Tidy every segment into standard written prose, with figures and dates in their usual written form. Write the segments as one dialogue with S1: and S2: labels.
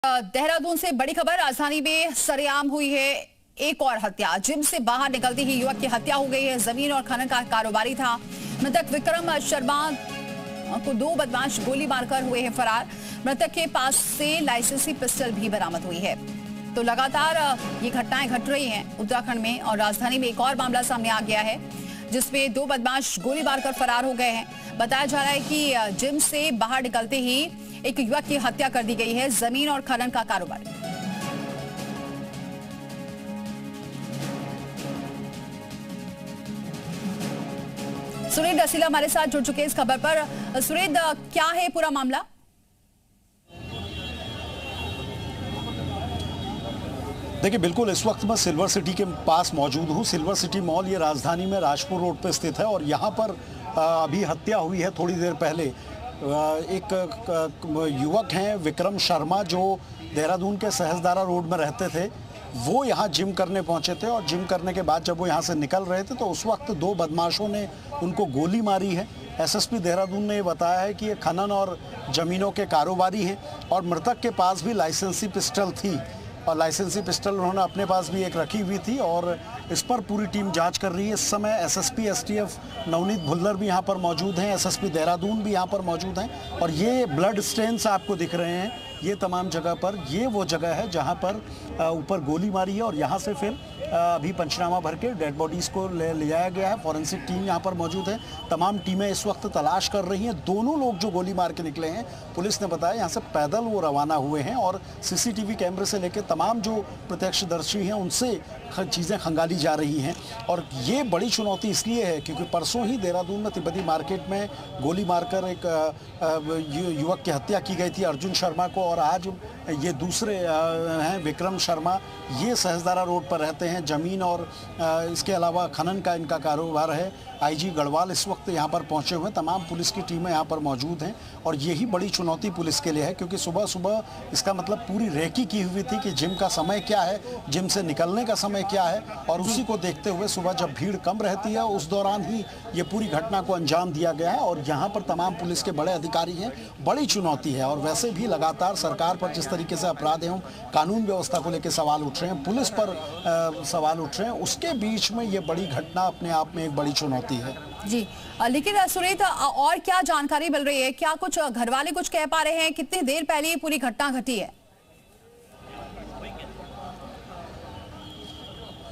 S1: देहरादून से बड़ी खबर। राजधानी में सरेआम हुई है एक और हत्या। जिम से बाहर निकलते ही युवक की हत्या हो गई है। जमीन और खनन का कारोबारी था मृतक। विक्रम शर्मा को दो बदमाश गोली मारकर हुए हैं फरार। मृतक के पास से लाइसेंसी पिस्टल भी बरामद हुई है। तो लगातार ये घटनाएं घट रही हैं उत्तराखंड में। और राजधानी में एक और मामला सामने आ गया है जिसमें दो बदमाश गोली मारकर फरार हो गए हैं। बताया जा रहा है कि जिम से बाहर निकलते ही एक युवक की हत्या कर दी गई है। जमीन और खनन का कारोबार। सुरेंद्र रसीला हमारे साथ जुड़ चुके हैं इस खबर पर। सुरेंद्र, क्या है पूरा मामला?
S2: देखिए, बिल्कुल इस वक्त मैं सिल्वर सिटी के पास मौजूद हूँ। सिल्वर सिटी मॉल ये राजधानी में राजपुर रोड पर स्थित है और यहाँ पर अभी हत्या हुई है थोड़ी देर पहले। एक युवक हैं विक्रम शर्मा जो देहरादून के सहसदारा रोड में रहते थे। वो यहाँ जिम करने पहुँचे थे और जिम करने के बाद जब वो यहाँ से निकल रहे थे तो उस वक्त दो बदमाशों ने उनको गोली मारी है। एसएसपी देहरादून ने बताया है कि ये खनन और ज़मीनों के कारोबारी हैं और मृतक के पास भी लाइसेंसी पिस्टल थी और लाइसेंसी पिस्टल उन्होंने अपने पास भी एक रखी हुई थी और इस पर पूरी टीम जांच कर रही है। इस समय एसएसपी एसटीएफ नवनीत भुल्लर भी यहाँ पर मौजूद हैं। एसएसपी देहरादून भी यहाँ पर मौजूद हैं और ये ब्लड स्टेन्स आपको दिख रहे हैं ये तमाम जगह पर। ये वो जगह है जहाँ पर ऊपर गोली मारी है और यहाँ से फिर अभी पंचनामा भर के डेड बॉडीज़ को ले आया गया है। फॉरेंसिक टीम यहाँ पर मौजूद है। तमाम टीमें इस वक्त तलाश कर रही हैं। दोनों लोग जो गोली मार के निकले हैं, पुलिस ने बताया यहाँ से पैदल वो रवाना हुए हैं और सीसीटीवी कैमरे से लेकर तमाम जो प्रत्यक्षदर्शी हैं उनसे चीज़ें खंगाली जा रही हैं। और ये बड़ी चुनौती इसलिए है क्योंकि परसों ही देहरादून में तिब्बती मार्केट में गोली मारकर एक युवक की हत्या की गई थी, अर्जुन शर्मा को। और आज ये दूसरे हैं विक्रम शर्मा। ये सहसदारा रोड पर रहते हैं। ज़मीन और इसके अलावा खनन का इनका कारोबार है। आईजी गढ़वाल इस वक्त यहाँ पर पहुँचे हुए हैं। तमाम पुलिस की टीमें यहाँ पर मौजूद हैं और यही बड़ी चुनौती पुलिस के लिए है क्योंकि सुबह सुबह इसका मतलब पूरी रेकी की हुई थी कि जिम का समय क्या है, जिम से निकलने का समय क्या है। और उसी को देखते हुए सुबह जब भीड़ कम रहती है उस दौरान ही ये पूरी घटना को अंजाम दिया गया है। और यहाँ पर तमाम पुलिस के बड़े अधिकारी हैं। बड़ी चुनौती है और वैसे भी लगातार सरकार पर जिस तरीके से अपराध एवं कानून व्यवस्था को लेकर सवाल उठ रहे हैं, पुलिस पर सवाल उठ रहे हैं, उसके बीच में ये बड़ी घटना अपने आप में एक बड़ी चुनौती है।
S1: जी, लेकिन सुरेंद्र, और क्या जानकारी मिल रही है? क्या कुछ घर वाले कुछ कह पा रहे हैं? कितनी देर पहले ये पूरी घटना घटी है?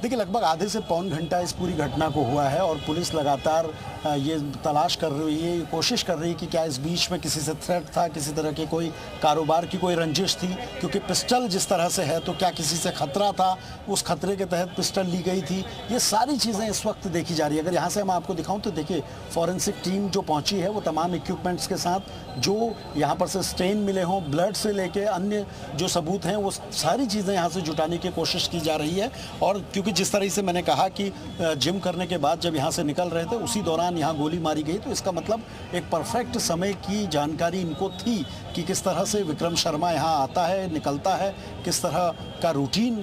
S2: देखिए, लगभग आधे से पौन घंटा इस पूरी घटना को हुआ है और पुलिस लगातार ये तलाश कर रही है, कोशिश कर रही है कि क्या इस बीच में किसी से थ्रेट था, किसी तरह के कोई कारोबार की कोई रंजिश थी। क्योंकि पिस्टल जिस तरह से है तो क्या किसी से खतरा था, उस खतरे के तहत पिस्टल ली गई थी। ये सारी चीज़ें इस वक्त देखी जा रही है। अगर यहाँ से मैं आपको दिखाऊँ तो देखिए, फॉरेंसिक टीम जो पहुँची है वो तमाम इक्विपमेंट्स के साथ, जो यहाँ पर से स्टेन मिले हों, ब्लड से लेके अन्य जो सबूत हैं, वो सारी चीज़ें यहाँ से जुटाने की कोशिश की जा रही है। और क्योंकि जिस तरह से मैंने कहा कि जिम करने के बाद जब यहाँ से निकल रहे थे उसी दौरान यहाँ गोली मारी गई, तो इसका मतलब एक परफेक्ट समय की जानकारी इनको थी कि किस तरह से विक्रम शर्मा यहाँ आता है, निकलता है, किस तरह का रूटीन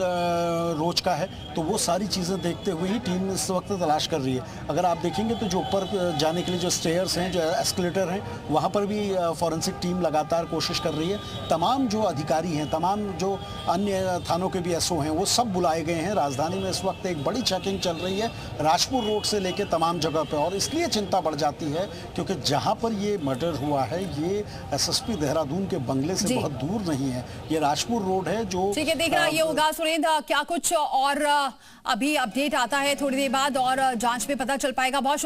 S2: रोज का है। तो वो सारी चीज़ें देखते हुए ही टीम इस वक्त तलाश कर रही है। अगर आप देखेंगे तो जो ऊपर जाने के लिए जो स्टेयर्स हैं, जो एस्केलेटर हैं, वहाँ पर भी फॉरेंसिक टीम लगातार कोशिश कर रही है। तमाम जो अधिकारी हैं, तमाम जो अन्य थानों के भी एसओ हैं, वो सब बुलाए गए हैं। राजधानी में इस वक्त एक बड़ी चेकिंग चल रही है राजपुर रोड से लेकर तमाम जगह पर। और इसलिए चिंता बढ़ जाती है क्योंकि जहाँ पर ये मर्डर हुआ है ये एसएसपी देहरादून के बंगले से बहुत दूर नहीं है। ये राजपुर रोड है जो
S1: ठीक है, देखना ये होगा। सुरेंद्र, क्या कुछ और अभी अपडेट आता है थोड़ी देर बाद और जांच में पता चल पाएगा। बहुत शुक्रिया।